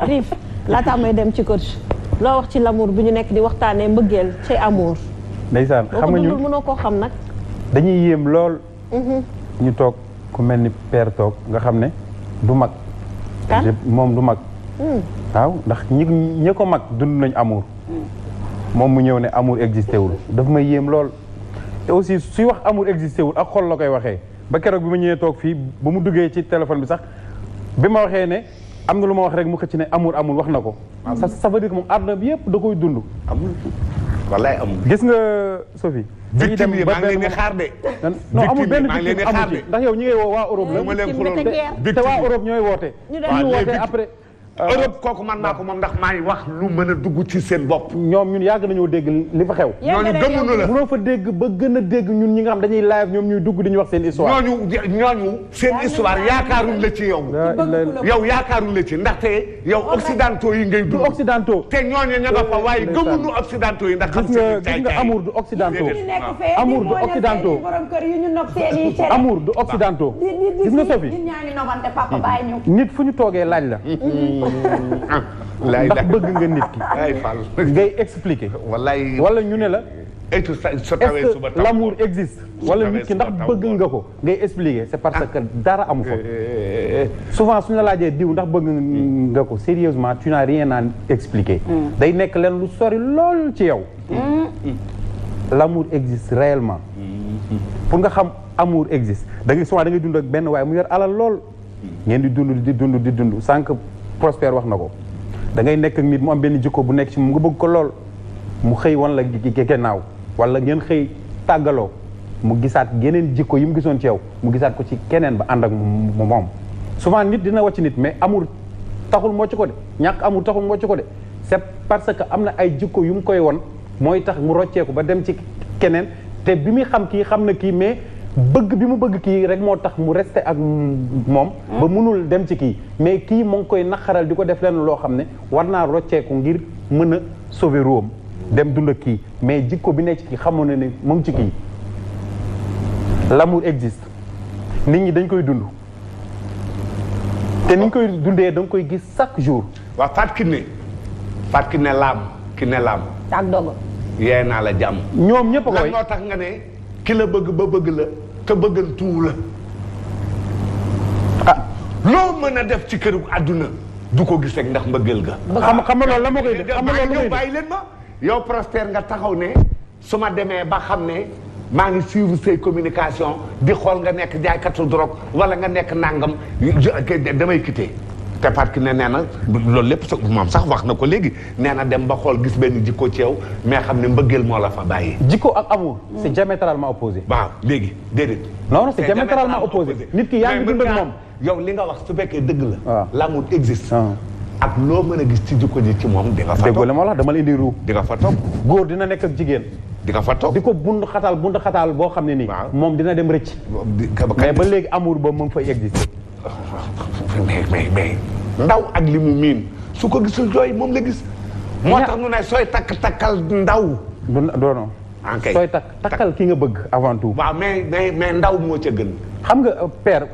Riif laataa may dem ci coach loo wax ci l'amour bi ñu nekk di waxtaanee mbëggeel ci amour. ndeysaan xam nga ñun mënoo koo xam nag. dañuy yéem lool. ñu toog ku mel ni père toog nga xam ne du mag. moom du mag. waaw ndax ñi ko mag dund nañ amour. moom mu ñëw ne amour existé wul daf may yéem lool. te aussi suy wax amour existé wul ak xol la koy waxee ba keroog bi ma ñëwee toog fii ba mu duggee ci téléphone bi sax bi ma waxee ne am na lu ma wax rek mu xëcc ne amour amul wax na ko. ça veut dire que moom àdduna bi yëpp da koy dund. amul wallaay amul. gis nga Sophie. dañuy dem ba benn maa ngi leen di xaar de. non amul benn victime amu ci ndax yow ñi ngay woo waa Europe la. te waa Europe ñooy woote. ñu woote après. Europe kooku man naa ko moom ndax maa ngi wax lu mën a dugg ci seen bopp. ñoom ñun yàgg nañoo dégg li fa xew. ñooñu gëmuñu la. mënoo fa dégg ba gën a dégg ñun ñi nga xam dañuy live ñoom ñuy dugg di ñu wax seen histoire. ñooñu seen histoire yaakaaruñ la ci yow. yow yaakaaruñ la ci ndaxte yow occidentaux yi ngay dugg. du occidentaux. te ñooñu ña nga fa waaye gëmuñu occidentaux yi ndax. gis nga amour du occidentaux. amour du occidentaux. amour du occidentaux. gis nga Sophie. nit fu ñu toogee laaj la. ndax bëgg nga nit ki. ngay expliquer. wala ñu ne la. est-ce que l'amour existe. wala nit ki ndax bëgg nga ko. ngay expliquer c'est parce que dara amu fa. souvent suñu la laajee diw ndax bëgg nga ko sérieusement tu n'as rien à expliquer. day nekk leen lu sori lool ci yow. l'amour existe réellement. pour nga xam amour existe da ngay souvent da ngay dund ak benn waaye mu yor alal lool. ngeen di dund sànq Prospère wax na ko da ngay nekk ak nit mu am benn jikko bu nekk ci mu nga bëgg ko lool mu xëy wan la gannaaw wala ngeen xëy tàggaloo mu gisaat geneen jikko yi mu gisoon ci yow mu gisaat ko ci keneen ba ànd ak moom souvent nit dina wàcc nit mais amour taxul moo ci ko de ñàkk amour taxul moo ci ko de c'est parce que am na ay jikko yu mu koy won mooy tax mu rocceeku ba dem ci keneen te bi muy xam kii xam na kii mais bëgg bi mu bëgg kii rek moo tax mu resté ak moom ba mënul dem ci kii mais kii moo ngi koy naqaral di ko def leen loo xam ne war naa rocceeku ngir mën a sauver ruum dem dund ak kii mais jikko bi nekk ci kii xamoon na ne mu ngi ci kii l'amour existe nit ñi dañ koy dund te ni ñu koy dundee da nga koy gis chaque jour. waaw Fatou Kiné laam ak dogo yee naa la jàmm ñoom ñëpp a koy lan moo tax nga ne ki la bëgg ba bëgg la te bëggantuwu la loo mën a def ci këru àdduna du ko gis rek ndax mbëggeel ga. xam nga loolu la ma koy def xam nga loolu bàyyi leen ma yow Prospère nga taxaw ne su ma demee ba xam ne maa ngi suivre say communication di xool nga nekk jaaykatu drogue wala nga nekk nangam damay quitté te parce que nee na loolu lépp moom sax wax na ko léegi nee na dem ba xool gis benn jikko ci yow mais xam ne mbëggeel moo la fa bàyyi. jikko ak amour c'est diamétralement opposé. waaw léegi déedéet. non c'est diamétralement opposé. nit ki yaa ngi dund ak moom. yow li nga wax su fekkee dëgg la. waaw l'amour existe. ak loo mën a gis ci jikko ji ci moom di nga fa toog. déggoo la ma wax dama la indi ru. di nga fa toog. góor dina nekk ak jigéen. di nga fa toog di ko bund xataal boo xam ne nii. moom dina dem rëcc. mais ba léegi amour boobu mu ngi fay exister. mais ndaw ak li mu miin su ko gisul jooy moom la gis. moo tax nu ne sooy takkal ndaw. non ok sooy takkal ki nga bëgg avant tout. waaw mais ndaw moo ca gën. xam nga père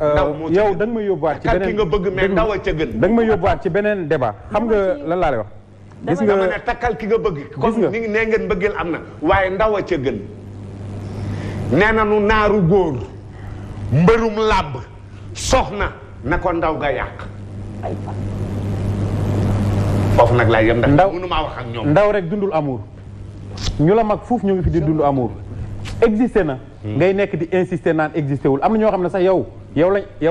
yow da nga may yóbbuwaat ci beneen ki nga bëgg mais ndaw a ca gën. da nga may yóbbuwaat ci beneen débat xam nga lan laa lay wax. gis nga dama ne takkal ki nga bëgg. comme ni nee ngeen bëggeel am na waaye ndaw a ca gën. nee na nu naaru góor mbërum làbb soxna na ko ndaw nga yàq. foofu nag laay yem ndax mënu maa wax ak ñoom. ndaw rek dundul amour ñu la mag fuuf ñu ngi fi di dund amour existé na. ngay nekk di insister naan existé wul am na ñoo xam ne sax yow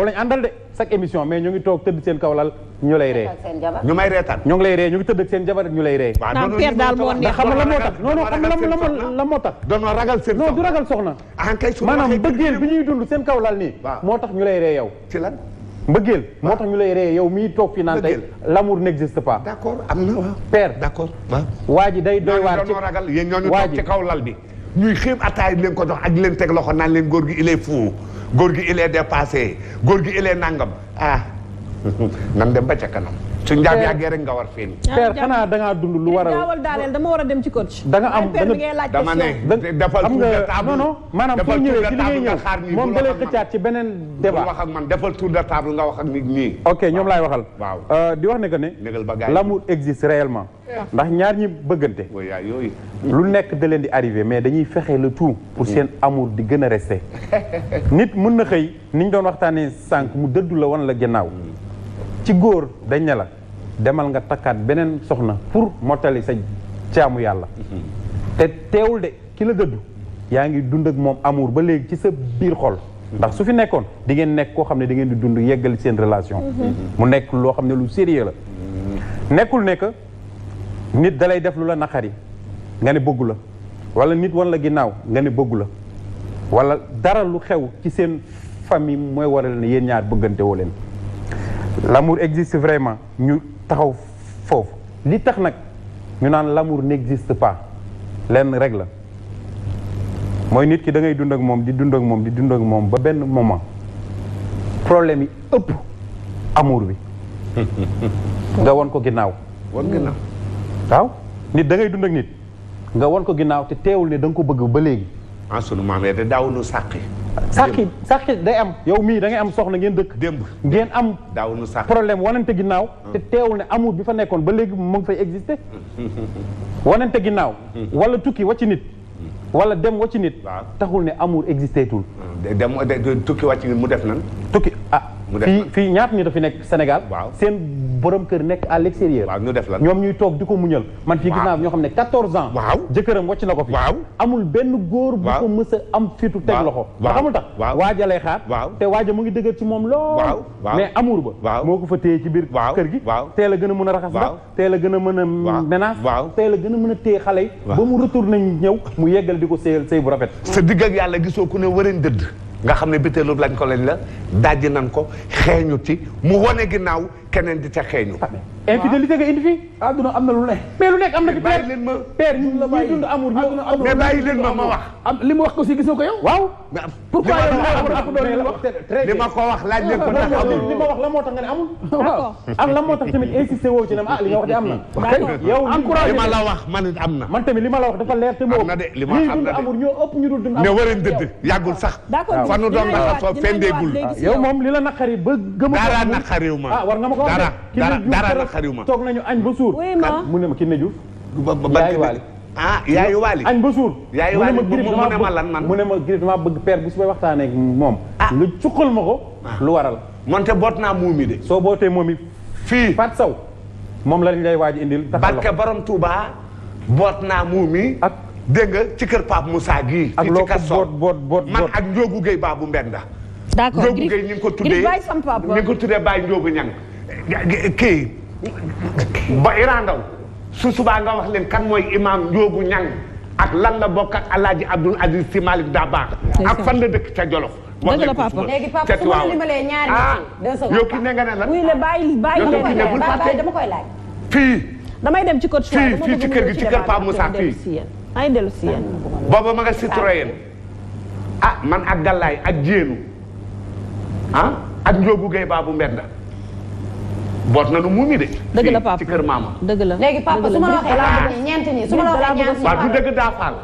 lañ àndal de chaque émission mais ñu ngi toog tëdd seen kaw lal ñu lay ree. ñu may reetaan. ñu ngi lay ree ñu ngi tëdd ak seen jabar ñu lay ree. waaw Père daal moo neex xam nga la moo tax non xam nga la moo tax. doon ragal seen non du ragal soxna. maanaam bëggeel bi ñuy dund seen kaw lal nii. moo tax ñu lay ree yow. ci lan. mbëggeel moo tax ñu lay ree yow miy toog fii naan tey l'amour n'existe pas. d'accord am na waaw. père d'accord waaw. waa ji day doy waar ci ragal yéen ñooñu toog ci kaw lal bi. ñuy xiim ataay leen ko jox ak leen teg loxo naan leen góor gi il est fou góor gi il est dépassé góor gi il est nangam ah nan dem ba ca kanam. su njaam yàggee rek nga war feeñ. père xanaa da ngaa dund lu war a. gaawal daaneel dama war a dem ci coach. da nga am dama ne defal xam nga non non maanaam soo ñëwee ci li ngay ñëw moom da lay xëccaat ci beneen débat. wax ak man defal tour de table nga wax ak nit ñi. ok ñoom laay waxal. waaw di wax ne que ne. l'amour existe réellement. ndax ñaar ñi bëggante. yooyu. lu nekk da leen di arrivé mais dañuy fexe le tout pour seen amour di gën a resté. nit mën na xëy ni ñu doon waxtaanee sànq mu dëddu la wan la gannaaw. ci góor dañ ne la demal nga takkaat beneen soxna pour mottali sa jaamu yàlla. te teewul de ki la dëddu yaa ngi dund ak moom amour ba léegi ci sa biir xol. ndax su fi nekkoon di ngeen nekk koo xam ne di ngeen di dund yeggali seen relation. mu nekk loo xam ne lu sérieux la. nekkul ne que nit dalay def lu la naqari nga ne bëggu la wala nit wan la ginnaaw nga ne bëggu la wala dara lu xew ci seen famille mooy waral ne yéen ñaar bëggante woo leen. l'amour existe vraiment ñu taxaw foofu li tax nag ñu naan l'amour n'existe pas lenn rek la mooy nit ki da ngay dund ak moom di dund ak moom di dund ak moom ba benn moment problème yi ëpp amour bi nga won ko ginnaaw. won ginnaaw. waaw nit da ngay dund ak nit nga won ko ginnaaw te teewul ne da nga ko bëgg ba léegi. en sunu maam yi de daawuñu sàqi. sàqi day am yow mii da ngay am soxna ngeen dëkk. démb ngeen am. daawuñu sàqi problème wanante ginnaaw. te teewul ne amour bi fa nekkoon ba léegi mu ngi fay exister. wanante ginnaaw. wala tukki wàcc nit. wala dem wàcc nit. taxul ne amour existé tul. dem tukki wàcc nit mu def nan. tukki fii ñaata nit dafi nekk Sénégal. seen borom kër nekk à l'extérieur. waaw ñu def lan ñoom ñuy toog di ko muñal. man fii gis naa ñoo xam ne 14 ans. jëkkëram wàcc na ko fi. amul benn góor bu ko mës a am fitu teg loxo. ndax amul tax waaja lay xaar. te waaja mu ngi dëgër ci moom lool. mais amour ba. moo ko fa téye ci biir kër gi. teel a gën a mën a raxas ndax. teel a gën a mën a ménage. teel a gën a mën a téye xale yi. ba mu retourné ñëw mu yeggal di ko sëyal sëy bu rafet. sa digg ak yàlla gisoo ku ne wërën dëdd nga xam ne bitéelu lañ ko lañ la dajji nan ko xeeñu ci mu wane ginnaaw keneen di ca xeeñu. infidélité nga indi fii. àdduna am na lu ne. mais lu nekk am na fi bàyyi leen ma père ñi dund amour mais bàyyi leen ma wax. li mu wax ko si gis nga ko yow. waaw. pourquoi li ma ko wax laaj leen ko ndax amul. li ma wax la moo tax nga ne amul. d'accord ak la moo tax tamit insisté woo ci ne li nga wax de am na. yow li ma la wax man it am na. man tamit li ma la wax dafa leer te moo. am na de li ma xam na de amour ñoo ëpp ñu dul dund amour. mais wërën dëdd yàggul sax. fa nu doon raxasoo fendeegul. yow moom li la naqari ba gëm a. dara naqariw ma war nga ma ko wax dara naqariw ma. toog nañu añ ba suur. mu ne ma Kiné Diouf. yaayu waali yaayu waali. añ ba suur. yaayu waali mu ne ma lan man. mu ne ma Griff damaa bëgg père bu su may waxtaanee ak moom. nga cuqal ma ko. lu waral. moonte boot naa muumi de. soo bootee moom it. fii Fat Sow moom la lay waaj indil. barke borom Touba boot naa muumi. ak dégg nga ci kër Pape Moussa gii. ak loo ko boot man ak Ndiogu Gueye Babou Mbenda. d'accord Ndiogu Gueye ñu ngi ko tuddee ñu ngi ko tuddee Baye Ndiogu Ñang kii ba Iran Ndaw su subaa nga wax leen kan mooy imam Ndiogu Ñang ak lan la bokk ak Alaaji Abdoul Aziz Sy Malick Dabakh ak fan la dëkk ca Jolof. dëgg la papa léegi papa su ma limalee ñaari nit yow ki ne nga ne lan. wuy la bàyyi dama koy laaj. fii. damay dem ci coach fii ci kër gi ci kër Pape Moussa fii. ay dellu si yéen. booba ma nga Citroën man ak Galaay ak Jéenu ak Ndiogu Gueye Babou Mbenda boot na nu muumi de. dëgg la papa ci kër maama. dëgg la léegi papa su ma la waxee ñeent ñi su ma la waxee ñeent ñi. waaw du dëgg daa faal.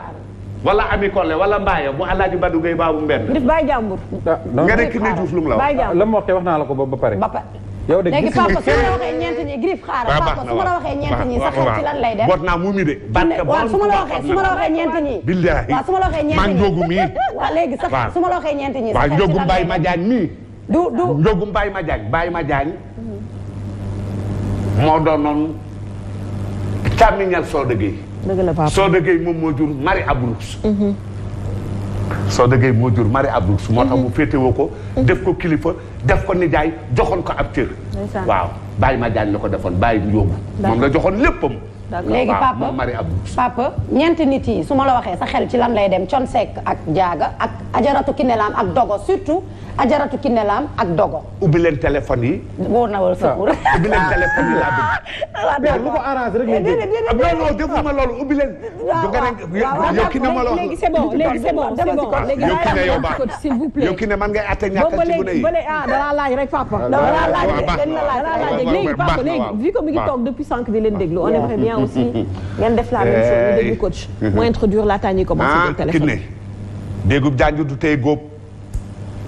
wala Ami Collé wala Mbaye bu Alaaji Badou Gueye Babou Mbenda. Griff bàyyi jàmbur. nga ne Kiné Diouf lu mu la wax. bàyyi jàmbur la mu wax te wax naa la ko ba pare. yow de léegi papa su ma la waxee ñeent ñi Griff xaaral papa su ma la waxee ñeent ñi sa xel ci lan lay def. boot naa muumi de. waaw su ma la waxee ñeent ñi. billaahi waaw su ma la waxee ñeent ñi man Ndiogu mii. waaw léegi sax su ma la waxee ñeent ñi. waaw Ndiogu Mbaye Madiagne mii. du Ndiogu Mbaye Madiagne moo doonoon càmmiñal Soda Gueye. dëgg la papa Soda Gueye moom moo jur Marie Abrous. Soda Gueye moo jur Marie Abrous moo tax mu féetewoo ko. def ko kilifa def ko nijaay joxoon ko ab cër. waaw Baye Madiagne la ko defoon Baye Ndiogu. moom la joxoon léppam léegi papa ñeenti nit yi su ma la waxee sa xel ci lan lay dem Thione Seck ak Diaga ak Ajaratu Kiné Lam ak Dogo surtout Ajaratu Kiné Lam ak Dogo. ubbi leen téléphone yi. wóor na wala secours. ubbi leen téléphone yi laa bëgg. lu ko arrangé rek lañ dégg. non defuma loolu ubbi leen. yow ki ne ma la wax. léegi c'est bon léegi c'est bon léegi yow ki ne yow baax s'il vous plaît. yow ki ne man ngay atte ñàkk ci gune yi. danaa laaj rek papa. danaa laaj léegi papa léegi vu que mi ngi toog depuis sànq di leen déglu on aimerait bien aussi ngeen def la même chose ñu déglu coach. mu introduire laataa ñuy commencé jël téléphone. ki ne déggub janju du tey góob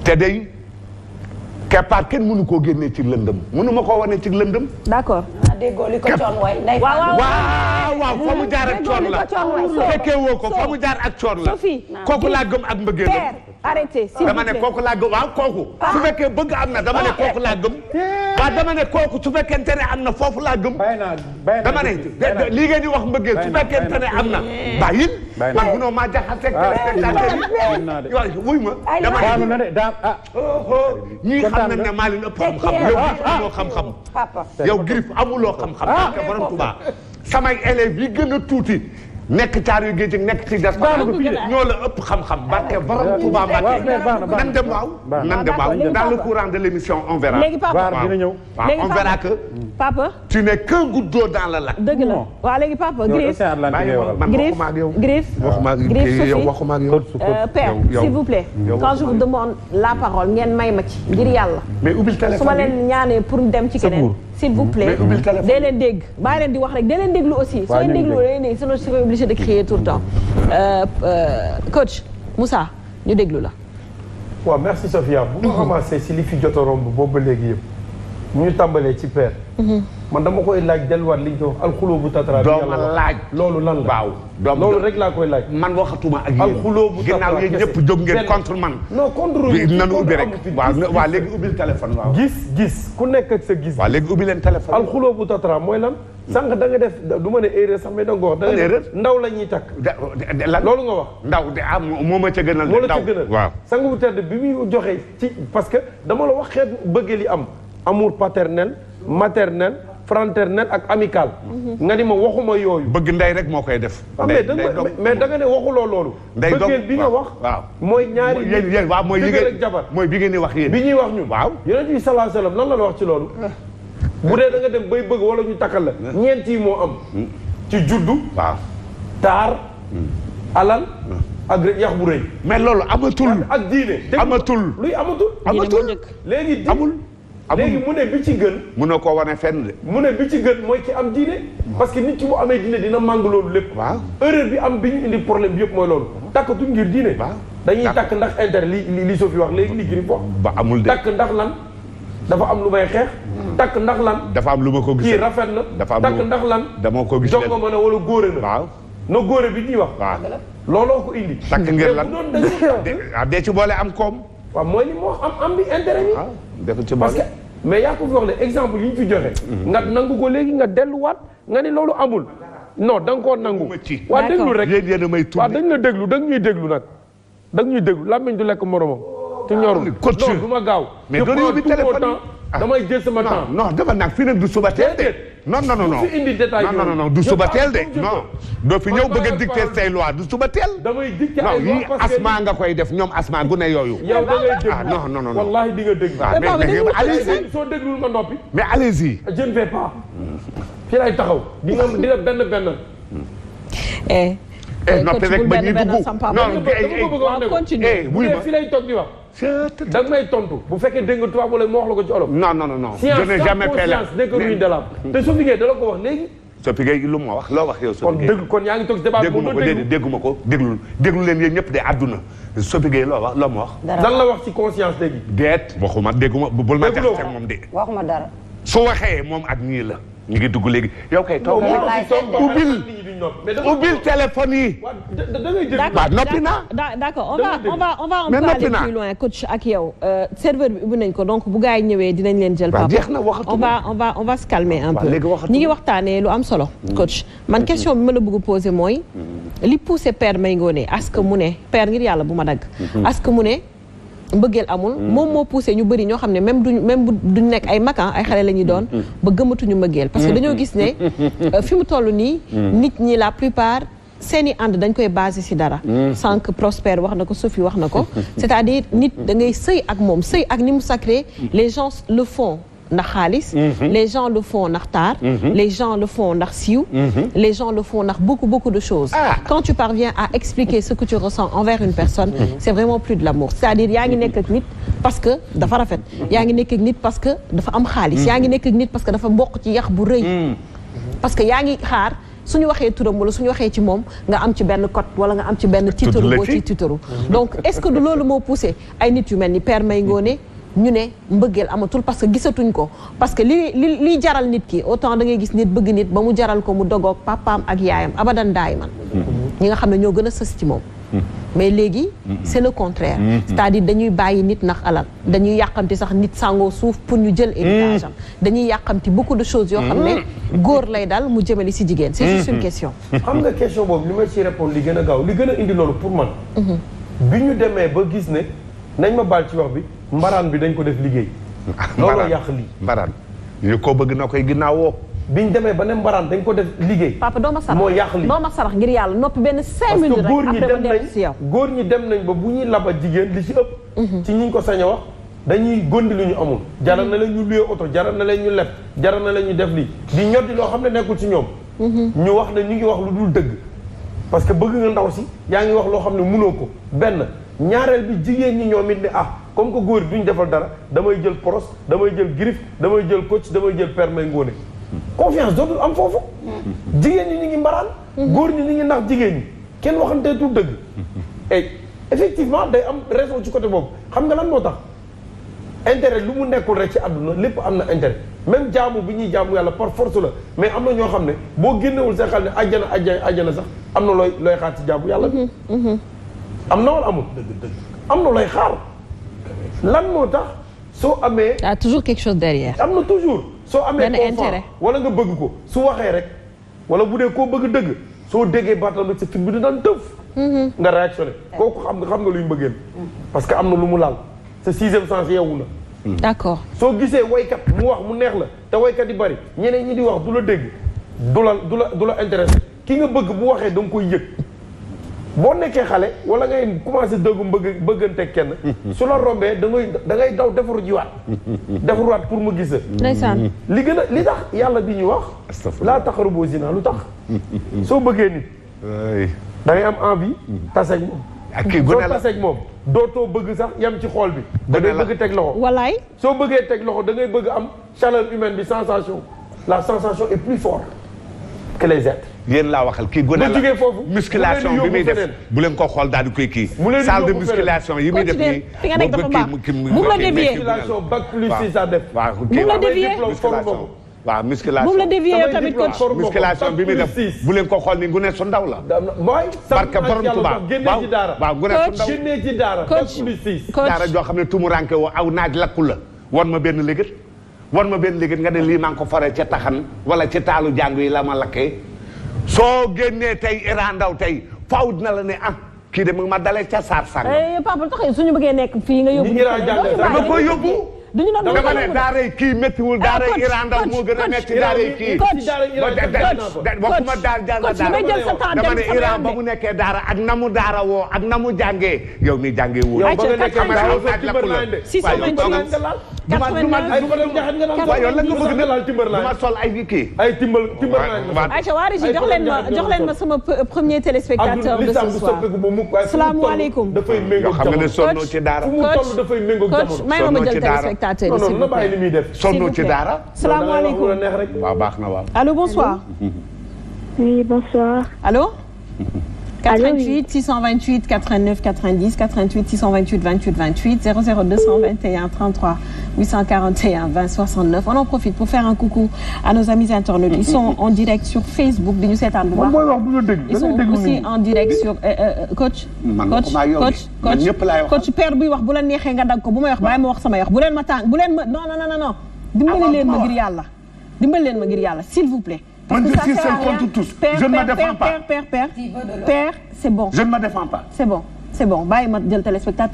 te day keppaar kenn mënu koo génnee ci lëndëm mënu ma koo wane ci lëndëm. d'accord. déggoo li ko coon way ndey waaw fa mu jaar ak coon la fekkee woo ko fa mu jaar ak coon la kooku laa gëm ak mbëggeel père arrêtez s'il vous plaît dama ne kooku laa gëm waaw kooku su fekkee bëgg am na dama ne kooku laa gëm waaw dama ne kooku su fekkente ne am na foofu laa gëm dama ne lii ngeen di wax mbëggeel su fekkente ne am na bàyyil man munoo maa jaxaseeg téléspectateur yi waaw wuy ma dama ne ñii xam nañ ne maa leen ëpp xam-xam yow amoo xam-xam yow Griff amuloo xam-xam parce que borom Tuubaa samay élèves yi gën a tuuti nekk caar yu géej nekk ci des ñoo la ëpp xam-xam barke borom Tuubaa Mbàkke nan dem waaw nan dem waaw dans le courant de l'émission on verra léegi papa dina ñëw on verra que papa tu n'es qu'un goutte d'eau dans le lac dëgg la waaw léegi papa Griff Griff waxuma ak yow père s'il vous plaît quand je vous demande la parole ngeen may ma ci ngir yàlla mais ubbil téléphone su ma leen ñaanee pour dem ci keneen s'il vous plaît dee leen dégg bàyyi leen di wax rek dee leen déglu aussi soo leen déglu leen ne sinon je serai obligé de crier tout le temps coach Moussa ñu déglu la waaw merci Sophia bu ñu commencé si li fi jot a romb boobu ba léegi yëpp mu ñu tàmbalee ci père man dama koy laaj delluwaat li ñu ko wax alxuloo bu tatara dooma laaj loolu lan la waaw loolu rek laa koy laaj man waxatuma ak yéen alxuloo bu tatara ginnaaw yéen ñëpp jóg ngeen contre man non contre nanu ubbi rek waaw léegi ubbil téléphone waaw gis ku nekk ak sa gis waaw léegi ubbi leen téléphone alxuloo bu tatara mooy lan sànq da nga def du ma ne erreur sax mais da nga ko wax da nga ne ndaw la ñuy takk lan loolu nga wax ndaw de moo ma ca gënal moo la ca gënal waaw sang bu tedd bi muy joxe ci parce que dama la wax xeet bëggee li am amour paternel maternel fraternel ak amical nga ni ma waxuma yooyu bëgg ndey rek moo koy def mais da nga ne waxuloo loolu bëggeel bi nga wax waaw mooy ñaari yéen waaw mooy jëkkër ak jabar mooy bi ngeen di wax yéen bi ñuy wax ñun waaw yonent bi sallallahu alayhi wasallam lan la wax ci loolu bu dee da nga dem bay bëgg wala ñu takkal la ñeent yi moo am ci juddu waaw taar alal ak yax bu rëy mais loolu amatul ak diine amatul luy amatul léegi amul léegi mu ne bi ci gën mënoo koo wane fenn de mu ne bi ci gën mooy ki am diine parce que nit ki bu amee diine dina màng loolu lépp waaw erreur bi am bi ñu indi problème bi yëpp mooy loolu takkatuñ ngir diine dañuy takk ndax intérêt li Sophie wax léegi li Griff wax ba amul de takk ndax lan dafa am lu may xeex takk ndax lan dafa am lu ma ko gis kii rafet na dafa am takk ndax lan dama ko gis jongo mën a wala góore na waaw na góore bi ñuy wax waaw looloo ko indi takk ngir lan doon dee ci boole am koom waaw mooy li moo am bi intérêt bi def ci parce que mais yaa ko fi wax ne exemple yi ñu fi joxe nga nangu ko léegi nga delluwaat nga ni loolu amul non da nga koo nangu waa déglu rek waaw dañ la déglu da nga ñuy déglu nag da nga ñuy déglu làmmiñ du lekk moromam te ñorul non du ma gaaw mais doon yóbbi téléphone damay jël sama temps non dafa nag fii nag du suba teel de non fi indi détail non du suba teel de non doo fi ñëw bëgg a dicter say loi du suba teel damay dicter ay loi parce que asma nga koy def ñoom asma gu ne yooyu yow da ngay déglu non wallahi di nga déglu mais allez-y soo déglul ma noppi mais allez-y je ne vais pas fii lay taxaw di nga dina benn noppi rek ba ñuy dugg non continue fii lay toog di wax da nga may tontu bu fekkee dégg nga tubaab wala ma wax la ko ci olof. non je n'ai jamais fait la science nekk ruine de l'âme te Sophie Gueye da la ko wax léegi. Sophie Gueye lu ma wax loo wax yow Sophie Gueye kon yaa ngi toog débat dégguma ko déglu leen yéen ñëpp de àdduna Sophie Gueye loo ma wax dan la wax ci conscience léegi déet waxuma dégguma bul ma jaxase moom de waxuma dara su waxee moom ak ñii la ñu ngi dugg léegi yow kay toog ubbil téléphone yi. d'accord noppi naa. d'accord on va un peu aller plus loin coach ak yow serveur bi ubbi nañ ko donc bu gars yi ñëwee dinañ leen jël. papa jeex na waxatuma on va se calmer un peu. ñi ngi waxtaanee lu am solo. coach man question bi ma la bëgg a poser mooy. li poussé père Mbaye Ngoné est-ce que mu ne père ngir yàlla bu ma dagg. est-ce que mu ne mbëggeel amul moom moo poussé ñu bëri ñoo xam ne même duñ nekk ay mag ay xale la ñuy doon ba gëmatuñu mbëggeel parce que dañoo gis ne fi mu toll nii nit ñi la plupart seeni ànd dañ koy basé ci dara sànq Prosper wax na ko Sophie wax na ko c'est-à-dire nit da ngay sëy ak moom sëy ak ni mu sacré les gens le font ndax xaalis les gens le font ndax taar les gens le font ndax siiw les gens le font ndax beaucoup de choses quand tu parviens à expliquer ce que tu ressens envers une personne c'est vraiment plus de l'amour c'est-à-dire yaa ngi nekk ak nit parce que dafa rafet yaa ngi nekk ak nit parce que dafa am xaalis yaa ngi nekk ak nit parce que dafa bokk ci yax bu rëy parce que yaa ngi xaar suñu waxee turam wala suñu waxee ci moom nga am ci benn cote wala nga am ci benn titre boo ci titre donc est-ce que du loolu moo poussé ay nit yu mel ni Père May Ngoné ñu ne mbëggeel amatul parce que gisatuñ ko parce que li jaral nit ki autant da ngay gis nit bëgg nit ba mu jaral ko mu dogoog papaam ak yaayam abadan daay man ñi nga xam ne ñoo gën a sës ci moom mais léegi c'est le contraire c'est-à-dire dañuy bàyyi nit ndax alal dañuy yàqamti sax nit sangoo suuf pour ñu jël héritage am dañuy yàqamti beaucoup de choses yoo xam ne góor lay dal mu jëmale si jigéen c'est juste une question xam nga question boobu li ma ci répondre li gën a gaaw li gën a indi loolu pour man bi ñu demee ba gis ne nañ ma baal ci wax bi mbaraan bi dañ ko def liggéey looloo yàq lii mbaraan yu ko bëgg na koy ginnaawoo biñ demee ba ne mbaraan dañ ko def liggéey papa doo ma sarax moo yàq lii doo ma sarax ngir yàlla noppi benn 5 minutes rek après ma dellu si yow góor ñi dem nañ ba bu ñuy laba jigéen li ci ëpp ci ñi ko sañ a wax dañuy gondi lu ñu amul jaral na leen ñu luye oto jaral na leen ñu leb jaral na leen ñu def lii di ñoddi loo xam ne nekkul ci ñoom ñu wax ne ñu ngi wax lu dul dëgg parce que bëgg nga ndaw si yaa ngi wax loo xam ne mënoo ko benn ñaareel bi jigéen ñi ñoom it ne comme que góor duñ defal dara damay jël poros damay jël griffe damay jël coach damay jël Père May Ngoné confiance dootul am foofu jigéen ñi ñu ngi mbaraan góor ñi ñu ngi nax jigéen ñi kenn waxanteetul dëgg et effectivement day am raison ci côté boobu xam nga lan moo tax intérêt lu mu nekkul rek ci àdduna lépp am na intérêt même jaamu bi ñuy jaamu yàlla par force la mais am na ñoo xam ne boo génnewul sa xel ne ajjana sax am na looy xaar ci jaamu yàlla bi am na wala amul am na looy xaar lan moo tax soo amee y a toujours quelque chose derrière am na toujours soo amee confort wala nga bëgg ko su waxee rek wala bu dee koo bëgg dëgg soo déggee baatal rek sa fit bi di daan tëf nga réactionné kooku xam nga luy mbëggeel parce que am na lu mu laal sa sixième sens yeewu na d'accord soo gisee waykat mu wax mu neex la te waykat yi bari ñeneen ñi di wax du la dégg du la intéressé ki nga bëgg bu waxee da nga koy yëg boo nekkee xale wala ngay commencé dëggu bëggante kenn su la rombee da ngay daw defaruwaat pour mu gis ndeysaan li tax yàlla di ñu wax laa taqrabu zina lu tax soo bëggee nit da ngay am envie taseeg moom soo taseeg moom dootoo bëgg sax yam ci xool bi da ngay bëgg teg loxo walaay soo bëggee teg loxo da ngay bëgg am chaleur humaine bi sensation la sensation est plus forte que les êtres yéen laa waxal kii gone la musculation bi muy def bu leen ko xool daal di koy kii salle de musculation yi muy def nii fi nga nekk dafa baax bu la dévier musculation bac plus 6 à def bu la dévier waaw musculation bu la dévier yow tamit coach musculation bi muy def bu leen ko xool ni gune su ndaw la mooy barka borom Tuubaa génne ci daara waaw gune su ndaw génne ci daara bac plus 6 daara joo xam ne tumuranke woo aw naaj lakku la won ma benn léegit nga ne lii maa ngi ko faree ca taxan wala ca taalu jàng yi la ma lakkee soo génnee tey Iran Ndaw tey faaw dina la ne kii de mu ma dalee ca saar sàng papa tax suñu bëggee nekk fii nga yóbbu dama koy yóbbu duñu dama ne daaray kii méttiwul daaray Iran Ndaw moo gën a métti daaray kii waxuma daara dama ne Iran ba mu nekkee daara ak na mu daara woo ak na mu jàngee yow mi jàngee woo duma sol ay kii ay timbal Aïcha waa Régis jox leen ma sama premier téléspectateur de ce soir salaamaaleykum dafay méngoo xam nga ne sonnoo ci daara fu mu toll dafay méngoo jamono may ma jël téléspectateur non na bàyyi li muy def sonnoo ci daara salaamaaleykum waaw baax na waaw allô bonsoir oui bonsoir allô 88 628 89 90 88 628 28 28 00 221 33 841 20 69 on en profite pour faire un coucou à nos amis internautes ils sont en direct sur Facebook di ñu seetaan bu baax ils sont aussi en direct sur coach père buy wax bu la neexee nga dagg ko bu may wax bàyyi ma wax sama wax bu leen ma tàng bu leen ma non dimbali leen ma ngir yàlla s'il vous plaît. Parce que ça sert à rien. Je ne me défends pas. Père, c'est bon. Je ne me défends pas. C'est bon bàyyi ma jël téléspectateur